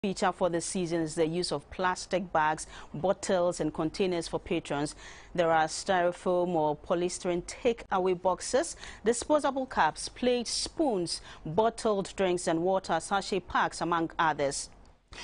Feature for the season is the use of plastic bags, bottles and containers for patrons. There are styrofoam or polystyrene takeaway boxes, disposable cups, plates, spoons, bottled drinks and water sachet packs, among others.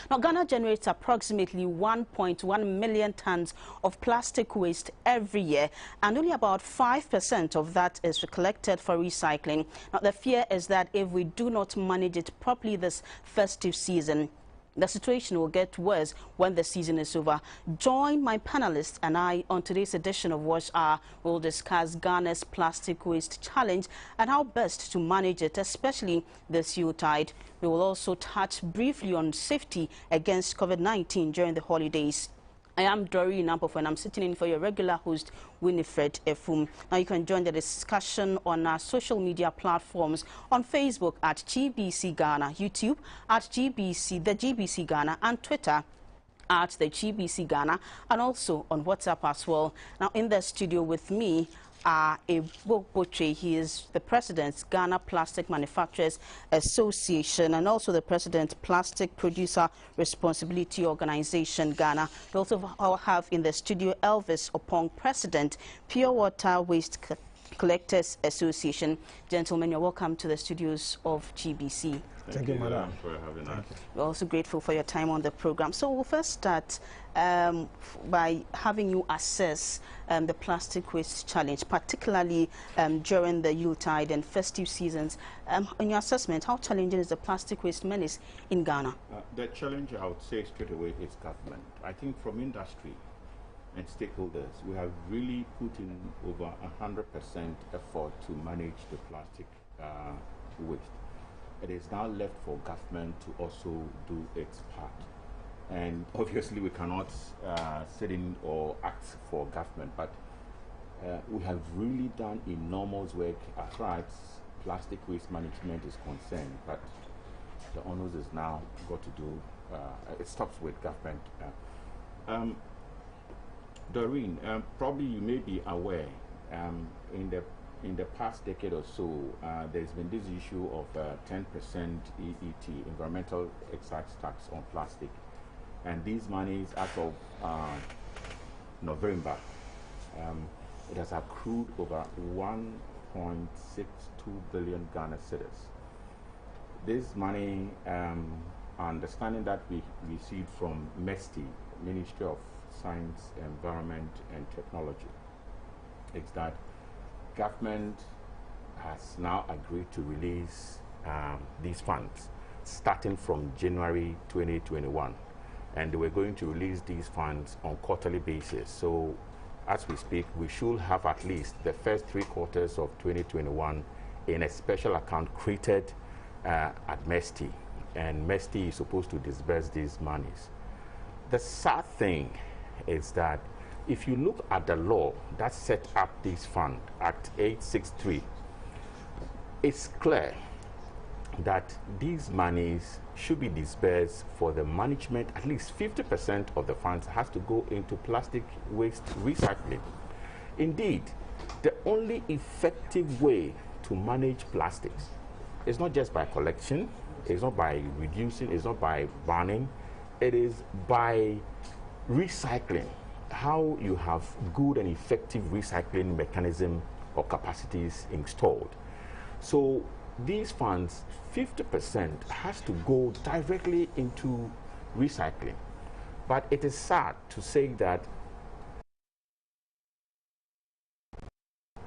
Now, Ghana generates approximately 1.1 million tons of plastic waste every year, and only about 5% of that is collected for recycling. Now, the fear is that if we do not manage it properly this festive season, the situation will get worse when the season is over. Join my panelists and I on today's edition of Watch Hour. We'll discuss Ghana's plastic waste challenge and how best to manage it, especially this Yuletide. We will also touch briefly on safety against COVID-19 during the holidays. I am Doreen Nampofo and I'm sitting in for your regular host, Winifred Efum. Now you can join the discussion on our social media platforms on Facebook at GBC Ghana, YouTube at the GBC Ghana, and Twitter at the GBC Ghana, and also on WhatsApp as well. Now in the studio with me are Boche. He is the president, Ghana Plastic Manufacturers Association, and also the president, Plastic Producer Responsibility Organization, Ghana. We also have in the studio Elvis Opong, president, Pure Water Waste Collectors Association. Gentlemen, you're welcome to the studios of GBC. Thank you, madam, for having us. We're also grateful for your time on the program. So we'll first start by having you assess the plastic waste challenge, particularly during the Yuletide and festive seasons. In your assessment, how challenging is the plastic waste menace in Ghana? The challenge, I would say straight away, is government. I think from industry and stakeholders, we have really put in over 100% effort to manage the plastic waste. It is now left for government to also do its part. And obviously we cannot sit in or act for government, but we have really done enormous work as far as plastic waste management is concerned, but the onus is now got to do, it stops with government. Doreen, probably you may be aware, in the past decade or so, there's been this issue of 10% EET, environmental excise tax on plastic. And these monies, as of November, it has accrued over 1.62 billion Ghana cedis. This money, understanding that we received from MESTI, Ministry of Science, Environment and Technology, is that government has now agreed to release these funds starting from January 2021, and they were going to release these funds on quarterly basis. So as we speak, we should have at least the first 3 quarters of 2021 in a special account created at MESTI, and MESTI is supposed to disburse these monies. The sad thing is that if you look at the law that set up this fund, Act 863, it's clear that these monies should be disbursed for the management. At least 50% of the funds has to go into plastic waste recycling. Indeed, the only effective way to manage plastics is not just by collection, it's not by reducing, it's not by banning, it is by recycling. How you have good and effective recycling mechanism or capacities installed. So these funds, 50% has to go directly into recycling. But it is sad to say that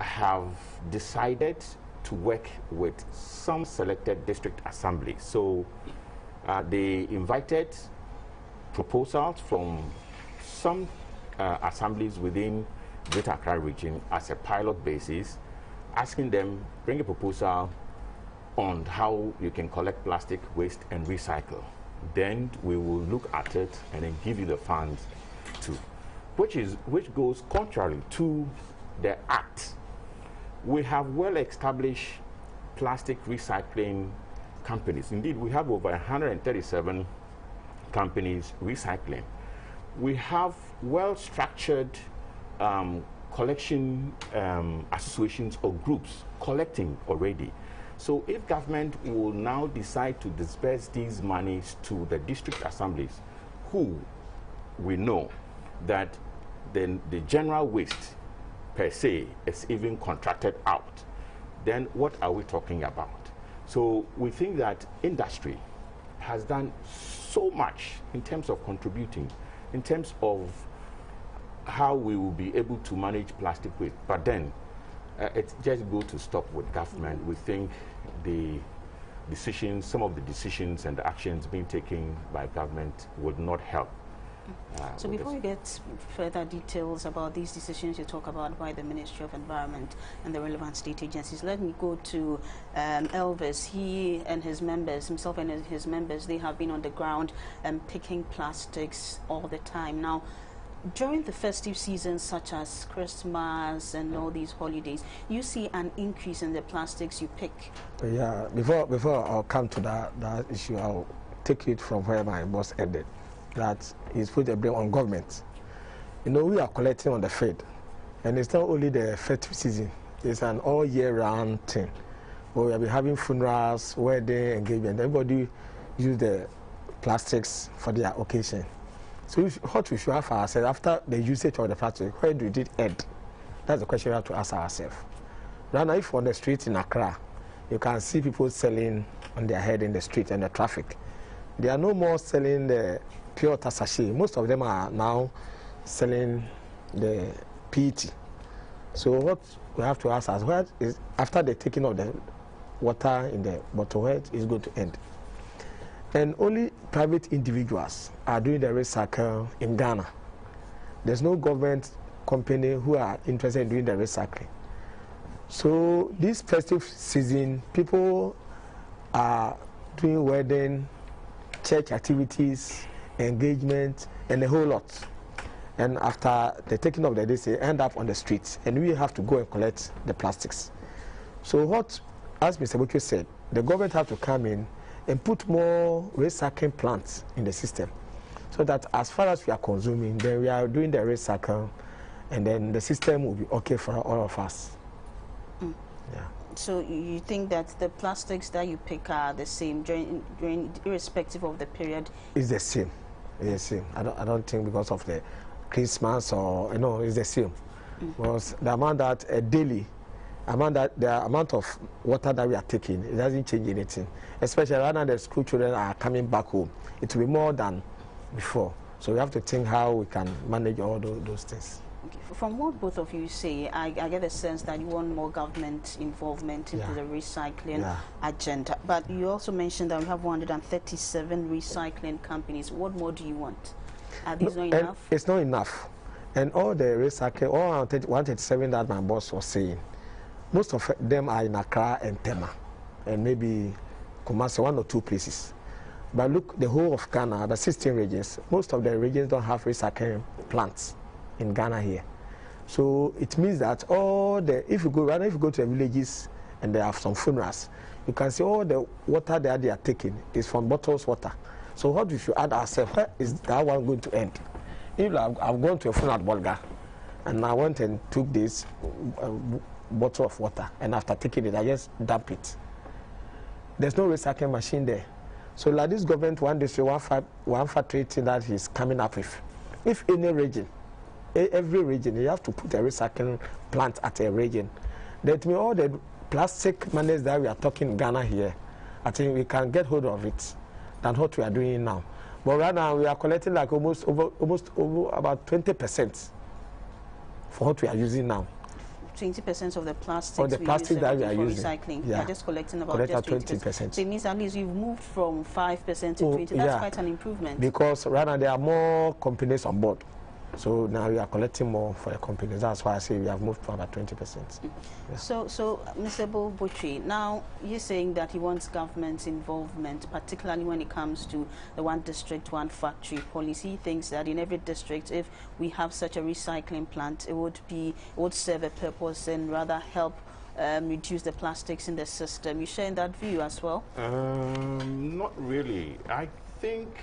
I have decided to work with some selected district assemblies. So they invited proposals from some assemblies within Greater Accra region as a pilot basis, asking them bring a proposal on how you can collect plastic waste and recycle. Then we will look at it and then give you the funds too, which goes contrary to the act. We have well-established plastic recycling companies. Indeed, we have over 137 companies recycling. We have well-structured collection associations or groups collecting already. So if government will now decide to disperse these monies to the district assemblies, who we know that then the general waste per se is even contracted out, then what are we talking about? So we think that industry has done so much in terms of contributing, in terms of how we will be able to manage plastic waste. But then it just go to stop with government. We think the decisions, some of the decisions and the actions being taken by government would not help. So before we get further details about these decisions you talk about by the Ministry of Environment and the relevant state agencies, let me go to Elvis. He and his members, himself and his members, they have been on the ground picking plastics all the time. Now, during the festive seasons such as Christmas and all these holidays, you see an increase in the plastics you pick? Yeah, before I'll come to that issue, I'll take it from where my boss ended. That he's put the blame on government. You know, we are collecting on the Fed, and it's not only the festive season, it's an all year round thing. We will be having funerals, wedding, engagement. Everybody use the plastics for their occasion. So what we should have for ourselves, after the usage of the plastic, where do it end? That's the question we have to ask ourselves. Right now, if on the street in Accra, you can see people selling on their head in the street and the traffic. They are no more selling the pure water sachet. Most of them are now selling the PET. So what we have to ask ourselves, where is, after the taking of the water in the bottle, where is going to end? And only private individuals are doing the recycle in Ghana. There's no government company who are interested in doing the recycling. So this festive season, people are doing wedding, church activities, engagement, and a whole lot. And after the taking of the day, they end up on the streets, and we have to go and collect the plastics. So what, as Mr. Butcher said, the government have to come in and put more recycling plants in the system, so that as far as we are consuming, then we are doing the recycle, and then the system will be okay for all of us. Yeah. So you think that the plastics that you pick are the same during irrespective of the period? It's the same. It's the same. I don't think because of the Christmas or it's the same. Because the amount that daily, the amount of water that we are taking, it doesn't change anything. Especially right now, the school children are coming back home. It will be more than before. So we have to think how we can manage all those things. Okay. From what both of you say, I get a sense that you want more government involvement into the recycling agenda. But you also mentioned that we have 137 recycling companies. What more do you want? Are these not enough? It's not enough. And all the recycling, all 137 that my boss was saying, most of them are in Accra and Tema, and maybe Kumasi, one or two places. But look, the whole of Ghana, the 16 regions, most of the regions don't have recycling plants in Ghana here. So it means that if you go to the villages and they have some funerals, you can see all the water that they are taking is from bottles water. So what we should add ourselves, where is that one going to end? If I've gone to a funeral at Bolga, and I went and took this bottle of water, and after taking it, I just dump it. There's no recycling machine there. So like this government, one factory thing that he's coming up with. If any region, every region, you have to put a recycling plant at a region. That means all the plastic monies that we are talking in Ghana here, I think we can get hold of it than what we are doing now. But right now we are collecting like almost over about 20% for what we are using now. 20% of the plastics or the plastic that we are using. Recycling. Yeah. We are just collecting about just 20%. So it means at least you've moved from 5% to 20%. That's quite an improvement. Because right now there are more companies on board. So now we are collecting more for the companies. That's why I say we have moved to about 20%. Yeah. So Mr. Butchie, now you're saying that he wants government involvement, particularly when it comes to the one district, one factory policy. He thinks that in every district, if we have such a recycling plant, it would serve a purpose and rather help reduce the plastics in the system. You share in that view as well? Not really. I think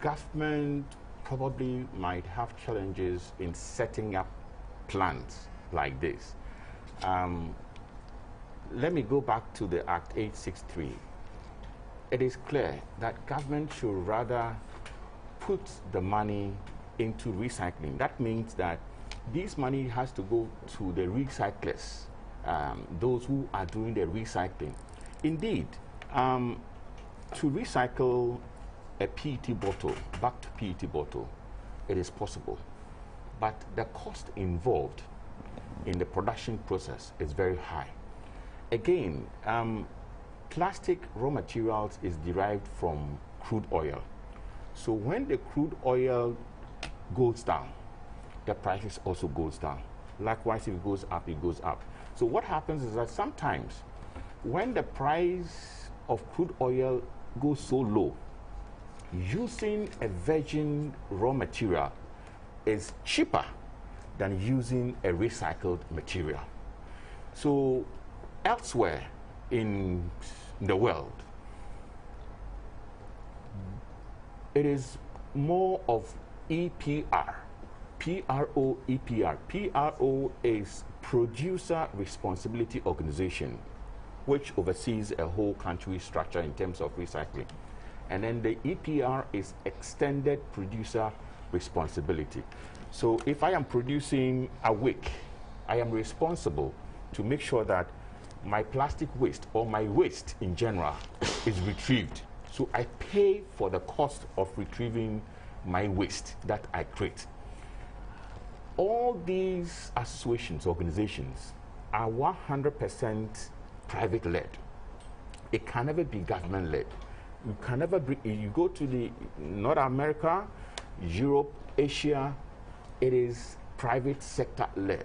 government probably might have challenges in setting up plants like this. let me go back to the Act 863. It is clear that government should rather put the money into recycling. That means that this money has to go to the recyclers, those who are doing the recycling. Indeed, to recycle a PET bottle, back to PET bottle, it is possible. But the cost involved in the production process is very high. Again, plastic raw materials is derived from crude oil. So when the crude oil goes down, the prices also goes down. Likewise, if it goes up, it goes up. So what happens is that sometimes when the price of crude oil goes so low, using a virgin raw material is cheaper than using a recycled material. So elsewhere in the world, it is more of EPR, PRO-EPR. PRO is Producer Responsibility Organization, which oversees a whole country structure in terms of recycling. And then the EPR is Extended Producer Responsibility. So if I am producing a wick, I am responsible to make sure that my plastic waste or my waste in general is retrieved. So I pay for the cost of retrieving my waste that I create. All these associations, organizations are 100% private-led. It can never be government-led. You can never bring, you go to the North America, Europe, Asia, it is private sector led.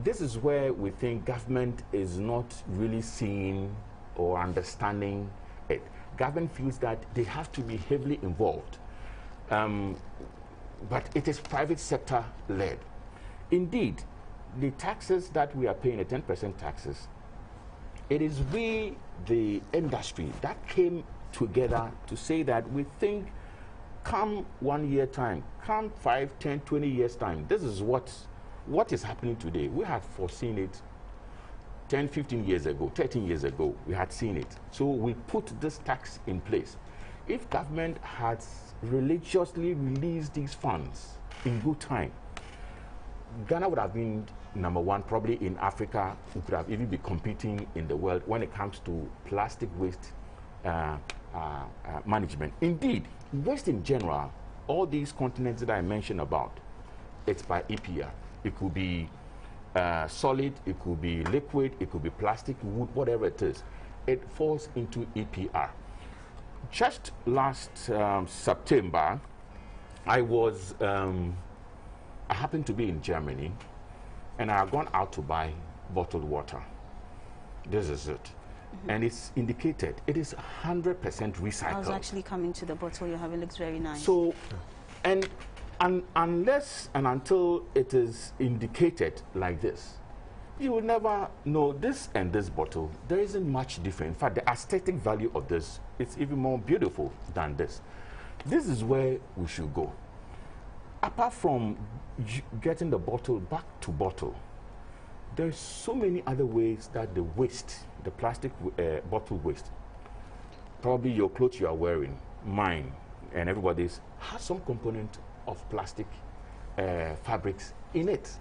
This is where we think government is not really seeing or understanding it. Government feels that they have to be heavily involved, but it is private sector led. Indeed, the taxes that we are paying, the 10% taxes, it is we, the industry, that came together to say that we think come 1 year time, come 5, 10, 20 years time, this is what is happening today. We had foreseen it 10, 15 years ago, 13 years ago, we had seen it. So we put this tax in place. If government had religiously released these funds in good time, Ghana would have been #1 probably in Africa. We could have even been competing in the world when it comes to plastic waste management. Indeed, waste in general, all these continents that I mentioned about, it's by EPR. It could be solid, it could be liquid, it could be plastic, wood, whatever it is. It falls into EPR. Just last September, I happened to be in Germany, and I had gone out to buy bottled water. This is it. And it's indicated it is 100% recycled. I was actually coming to the bottle you have. It looks very nice. So, and unless and until it is indicated like this, you will never know this and this bottle. There isn't much different. In fact, the aesthetic value of this is even more beautiful than this. This is where we should go. Apart from getting the bottle back to bottle, there's so many other ways that the waste, the plastic bottle waste, probably your clothes you are wearing, mine, and everybody's, has some component of plastic fabrics in it.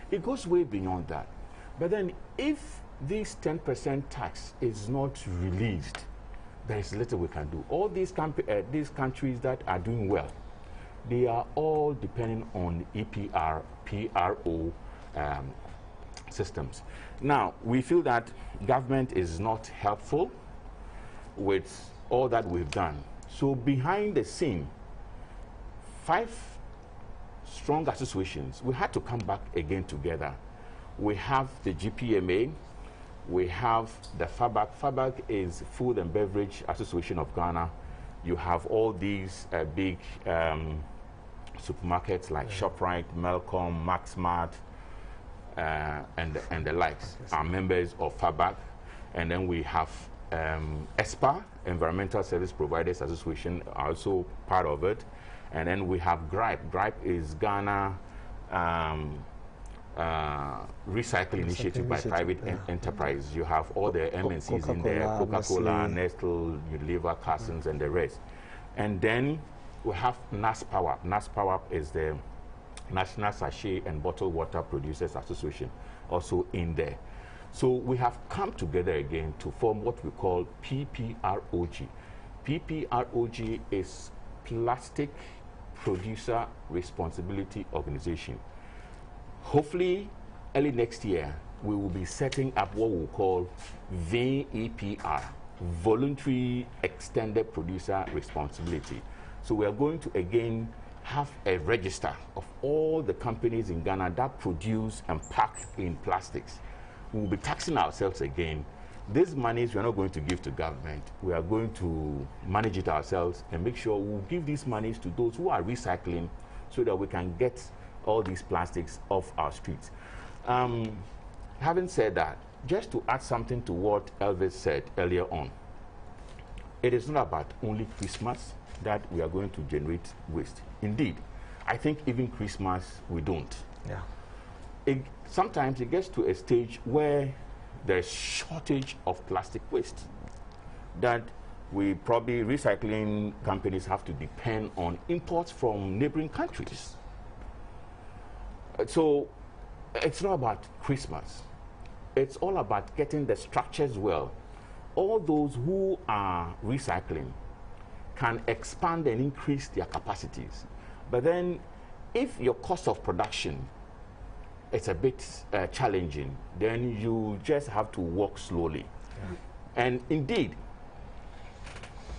It goes way beyond that. But then if this 10% tax is not released, there is little we can do. All these countries that are doing well, they are all depending on EPR, PRO systems. Now, we feel that government is not helpful with all that we've done. So behind the scene, 5 strong associations, we had to come back again together. We have the GPMA, we have the FABAC. FABAC is Food and Beverage Association of Ghana. You have all these big supermarkets like ShopRite, Melcom, Maxmart, and the likes are members of FABAC. And then we have ESPA, Environmental Service Providers Association, also part of it. And then we have GRIPE. GRIPE is Ghana recycling initiative by private enterprise. You have all the MNCs in there, Coca-Cola, Nestle, Unilever, Carson's, and the rest. And then we have NASPOWAP. NASPOWAP is the National Sachet and Bottled Water Producers Association, also in there. So we have come together again to form what we call PPROG. PPROG is Plastic Producer Responsibility Organization. Hopefully, early next year, we will be setting up what we call VEPR, Voluntary Extended Producer Responsibility. So we are going to again have a register of all the companies in Ghana that produce and pack in plastics. We will be taxing ourselves again. These monies we are not going to give to government. We are going to manage it ourselves and make sure we'll give these monies to those who are recycling so that we can get all these plastics off our streets. Having said that, just to add something to what Elvis said earlier on, it is not about only Christmas that we are going to generate waste. Indeed, I think even Christmas we don't. Yeah. Sometimes it gets to a stage where there's shortage of plastic waste that we probably recycling companies have to depend on imports from neighboring countries. So it's not about Christmas. It's all about getting the structures well. All those who are recycling can expand and increase their capacities. But then if your cost of production is a bit challenging, then you just have to walk slowly. Yeah. And indeed,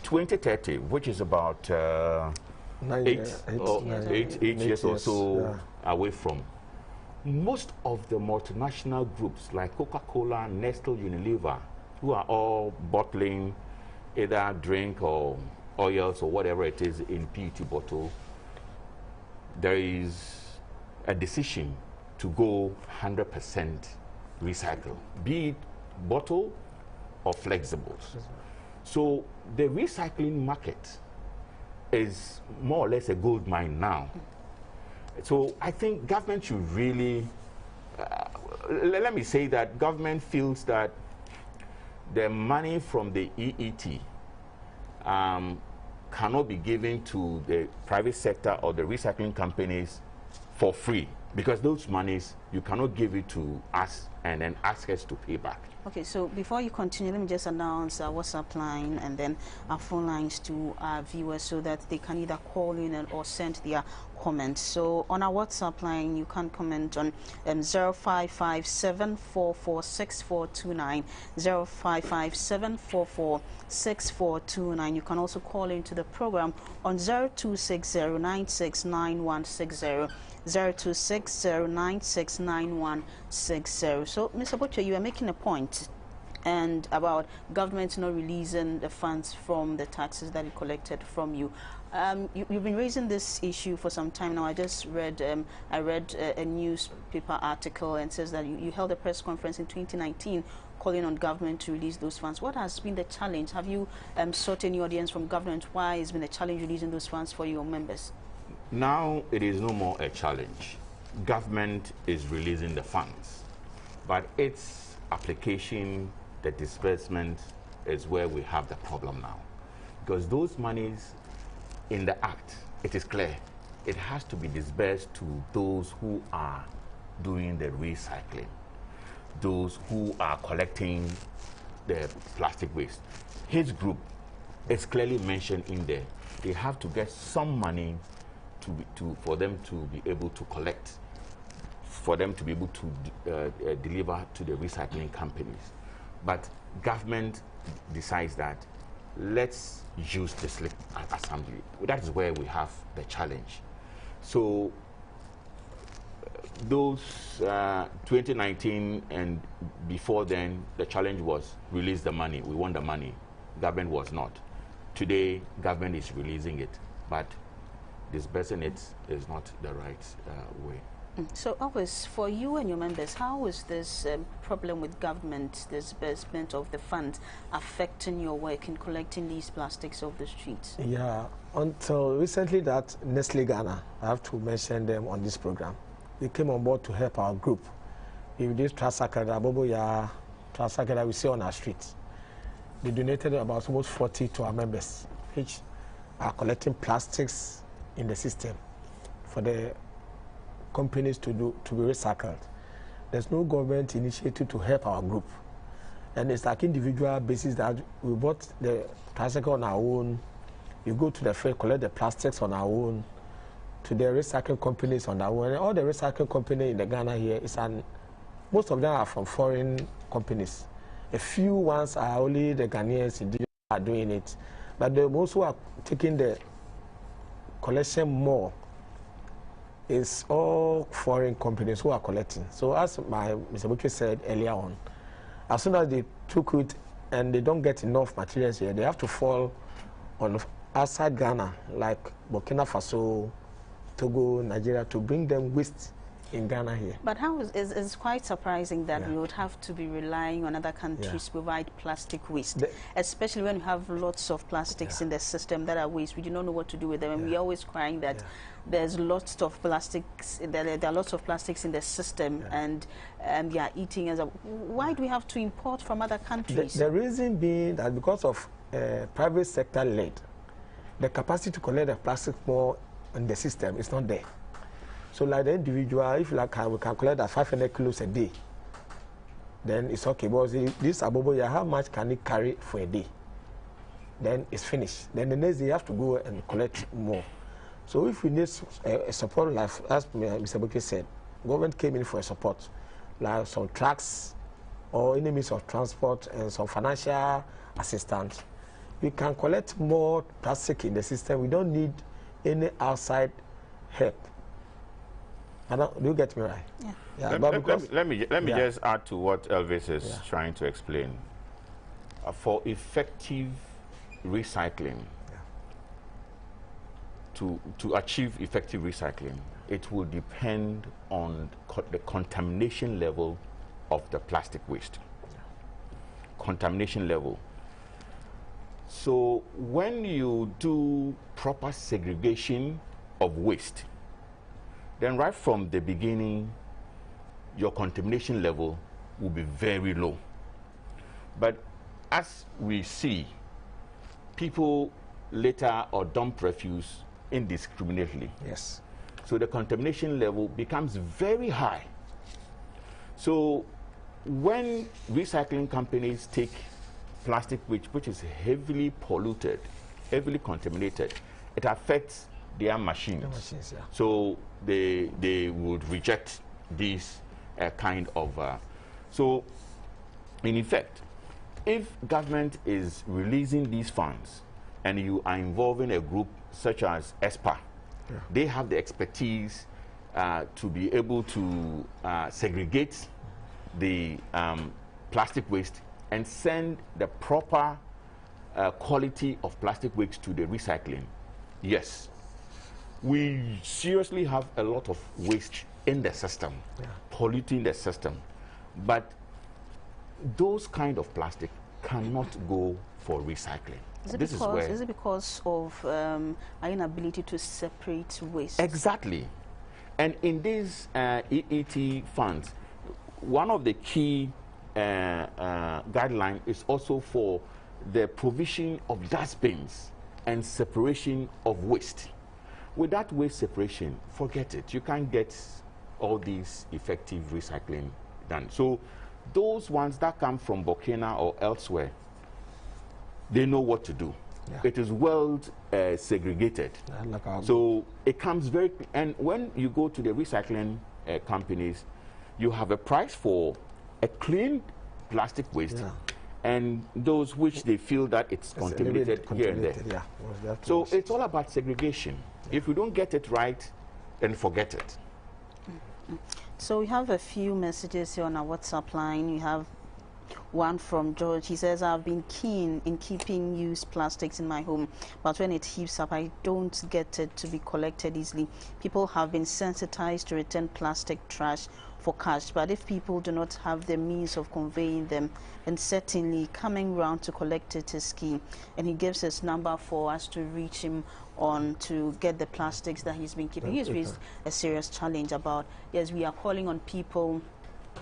2030, which is about 8 years or so away from, most of the multinational groups like Coca-Cola, Nestle, Unilever, who are all bottling either drink or oils or whatever it is in PET bottle, there is a decision to go 100% recycle, be it bottle or flexibles. So the recycling market is more or less a gold mine now. So I think government should really, let me say that government feels that the money from the EET cannot be given to the private sector or the recycling companies for free, because those monies, you cannot give it to us and then ask us to pay back. Okay, so before you continue, let me just announce our WhatsApp line and then our phone lines to our viewers so that they can either call in or send their comments. So on our WhatsApp line, you can comment on 0557446429, 0557446429. You can also call into the program on 0260969160. 0260969160. So, Mr. Butcher, you are making a point and about government not releasing the funds from the taxes that it collected from you. You've been raising this issue for some time now. I just read, a newspaper article and says that you held a press conference in 2019 calling on government to release those funds. What has been the challenge? Have you sought any audience from government? Why has been the challenge releasing those funds for your members? Now it is no more a challenge. Government is releasing the funds, but its application, the disbursement, is where we have the problem now. Because those monies in the Act, it is clear, it has to be disbursed to those who are doing the recycling, those who are collecting the plastic waste. His group is clearly mentioned in there. They have to get some money for them to be able to collect, for them to be able to deliver to the recycling companies. But government decides that let's use the slip assembly. That is where we have the challenge. So those 2019 and before then, the challenge was release the money. We want the money. Government was not. Today, government is releasing it, but disbursing it is not the right way. So, always for you and your members, how is this problem with government disbursement of the funds affecting your work in collecting these plastics off the streets? Yeah, until recently that Nestle Ghana, I have to mention them on this program, they came on board to help our group if this tricycle, the Aboboya tricycle that we see on our streets, they donated about almost 40 to our members, which are collecting plastics in the system for the companies to be recycled. There's no government initiative to help our group. And it's like individual basis that we bought the tricycle on our own, you go to the fair, collect the plastics on our own, to the recycling companies on our own. And all the recycling companies in the Ghana here, most of them are from foreign companies. A few ones are only the Ghanaians individuals are doing it. But the most who are taking the collection more is all foreign companies who are collecting. So as Mr. Butcher said earlier on, as soon as they took it and they don't get enough materials here, they have to fall on outside Ghana, like Burkina Faso, Togo, Nigeria, to bring them waste in Ghana here. But how it's quite surprising that we would have to be relying on other countries to provide plastic waste, especially when we have lots of plastics in the system that are waste. We do not know what to do with them, and we're always crying that there's lots of plastics. There are lots of plastics in the system, and we are eating as a. Why do we have to import from other countries? The reason being that because of private sector led, the capacity to collect the plastic more in the system is not there. So like the individual, if like we can collect that 500 kilos a day, then it's okay. But this Aboboya, how much can it carry for a day? Then it's finished. Then the next day you have to go and collect more. So if we need a support, like as Mr. Boke said, government came in for a support, like some trucks or any means of transport and some financial assistance. We can collect more plastic in the system. We don't need any outside help. Do you get me right? Yeah. Let me just add to what Elvis is trying to explain. For effective recycling, to achieve effective recycling, it will depend on the contamination level of the plastic waste. Contamination level. So when you do proper segregation of waste, then right from the beginning, your contamination level will be very low. But as we see, people later or dump refuse indiscriminately. Yes. So the contamination level becomes very high. So when recycling companies take plastic which is heavily polluted, heavily contaminated, it affects their machines. So they would reject this kind of so in effect, if government is releasing these funds and you are involving a group such as ESPA, they have the expertise to be able to segregate the plastic waste and send the proper quality of plastic waste to the recycling. Yes, we seriously have a lot of waste in the system, polluting the system, but those kind of plastic cannot go for recycling. Is it because of our inability to separate waste? Exactly. And in these EET funds, one of the key guidelines is also for the provision of dustbins and separation of waste. Without waste separation, forget it. You can't get all these effective recycling done. So those ones that come from Burkina or elsewhere, they know what to do. It is well segregated. So it comes very, and when you go to the recycling companies, you have a price for a clean plastic waste and those which they feel that it's contaminated here and there. So it's all about segregation. If we don't get it right, then forget it. So we have a few messages here on our WhatsApp line. You have one from George. He says, I've been keen in keeping used plastics in my home, but when it heaps up, I don't get it to be collected easily. People have been sensitized to return plastic trash for cash, but if people do not have the means of conveying them, then certainly coming round to collect it is key. And he gives his number for us to reach him on to get the plastics that he's been keeping. He's raised a serious challenge about, yes, we are calling on people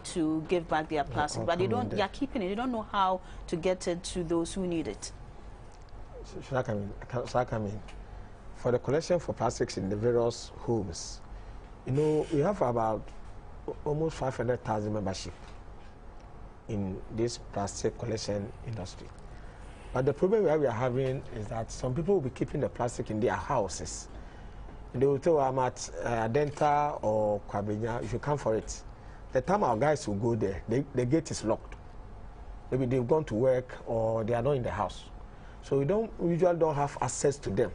to give back their plastic, but they are keeping it. They don't know how to get it to those who need it. Should I come in? Should I come in? For the collection for plastics in the various homes, you know, we have about almost 500,000 membership in this plastic collection industry. But the problem we are having is that some people will be keeping the plastic in their houses. And they will tell I'm at Denta or Kwabenya, if you come for it. The time our guys will go there, the gate is locked. Maybe they've gone to work or they are not in the house. So we usually don't have access to them.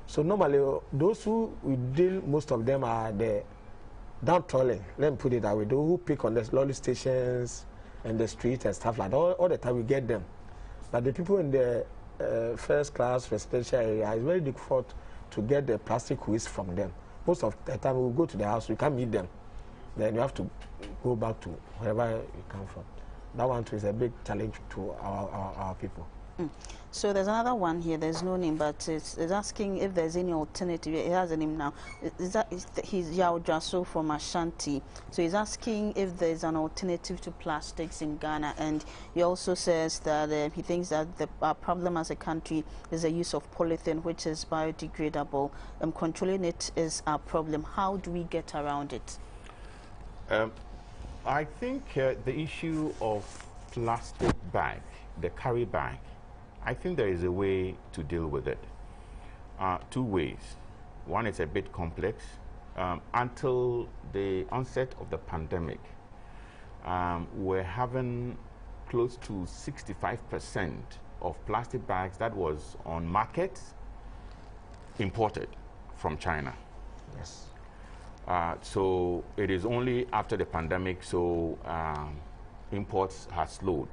So normally, those who we deal, most of them are the downtrodden, let me put it that way, those who pick on the lolly stations and the streets and stuff like that. All the time we get them. But the people in the first class residential area, it's very difficult to get the plastic waste from them. Most of the time we go to the house, we can't meet them. Then you have to go back to wherever you come from. That one too is a big challenge to our people. So there's another one here, there's no name, but it's asking if there's any alternative. It has a name now. He's Yao Jaso from Ashanti. So he's asking if there's an alternative to plastics in Ghana, and he also says that he thinks that the problem as a country is the use of polythene, which is biodegradable. Controlling it is our problem. How do we get around it? I think the issue of plastic bag, the carry bag, I think there is a way to deal with it. Two ways. One is a bit complex. Until the onset of the pandemic, we're having close to 65% of plastic bags that was on market imported from China. Yes. So it is only after the pandemic, so imports have slowed.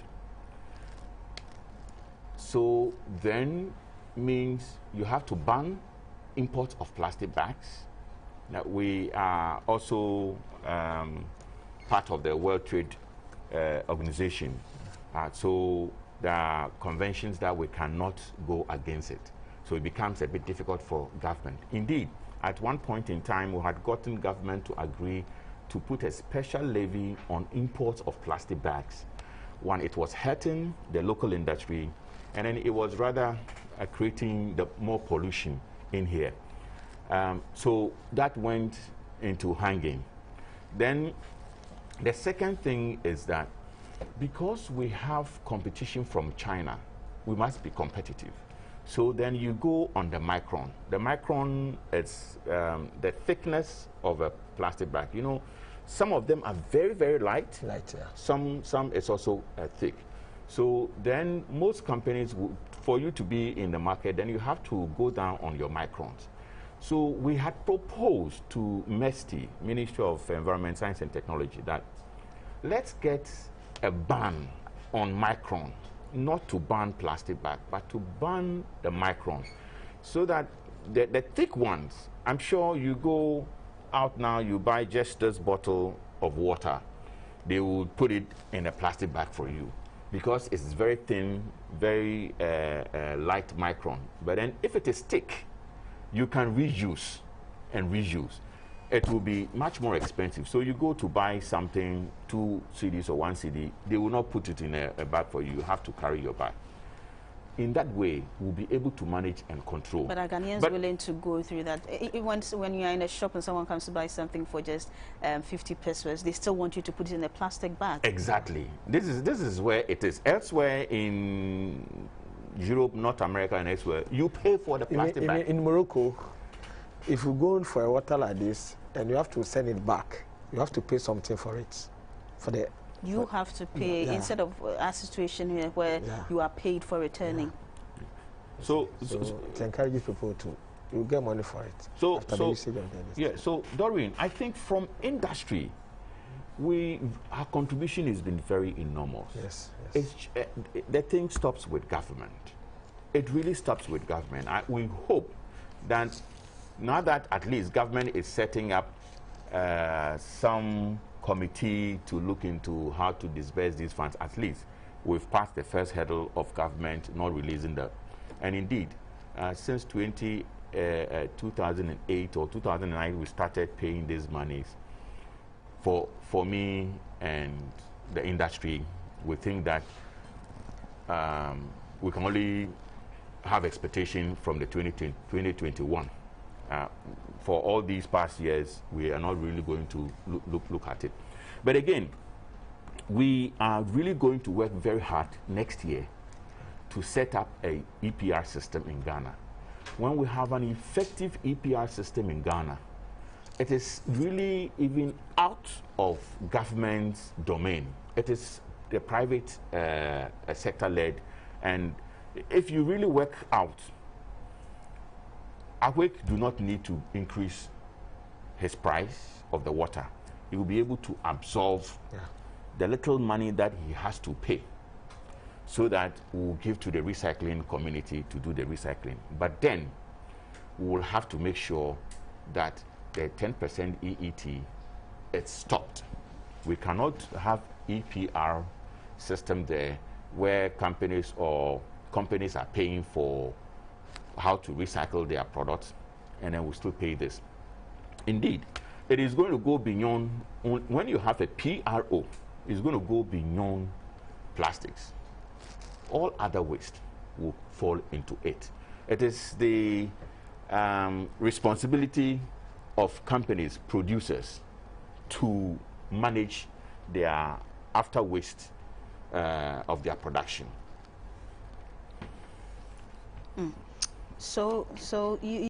So then means you have to ban import of plastic bags. Now we are also part of the World Trade Organization. So there are conventions that we cannot go against it. So it becomes a bit difficult for government. Indeed, at one point in time, we had gotten government to agree to put a special levy on imports of plastic bags. One, it was hurting the local industry, and then it was rather creating more pollution in here. So that went into hanging. Then the second thing is that because we have competition from China, we must be competitive. So then you go on the micron. The micron is the thickness of a plastic bag. You know, some of them are very, very light. Light, yeah. Some is also thick. So then most companies, for you to be in the market, then you have to go down on your microns. So we had proposed to MESTI, Ministry of Environment, Science and Technology, that let's get a ban on micron, not to ban plastic bag, but to ban the micron, so that the thick ones, I'm sure you go out now, you buy just this bottle of water, they will put it in a plastic bag for you, because it's very thin, very light micron. But then if it is thick, you can reuse and reuse. It will be much more expensive. So you go to buy something, 2 cedis or 1 cedi, they will not put it in a bag for you. You have to carry your bag. In that way, we'll be able to manage and control. But are Ghanaians willing to go through that? When you're in a shop and someone comes to buy something for just 50 pesos, they still want you to put it in a plastic bag. Exactly. This is where it is. Elsewhere in Europe, North America, and elsewhere, you pay for the plastic bag. In Morocco, if you go in for a water like this and you have to send it back, you have to pay something for it. You have to pay, instead of a situation here where you are paid for returning. Yeah. So it encourages people to get money for it. So Doreen, I think from industry, our contribution has been very enormous. Yes. The thing stops with government. It really stops with government. We hope that now that at least government is setting up some committee to look into how to disburse these funds, at least we've passed the first hurdle of government not releasing them. And indeed, since 2008 or 2009, we started paying these monies. For me, and the industry, we think that we can only have expectation from the 2021. For all these past years, we are not really going to look at it. But again, we are really going to work very hard next year to set up a EPR system in Ghana. When we have an effective EPR system in Ghana, it is really even out of government's domain. It is the private sector-led, and if you really work out, Awake do not need to increase his price of the water. He will be able to absorb the little money that he has to pay, so that we will give to the recycling community to do the recycling. But then we will have to make sure that the 10% EET is stopped. We cannot have EPR system there where companies are paying for how to recycle their products, and then we still pay this. Indeed, it is going to go beyond. When you have a PRO, it's going to go beyond plastics. All other waste will fall into it. It is the responsibility of companies, producers, to manage their after waste of their production. So you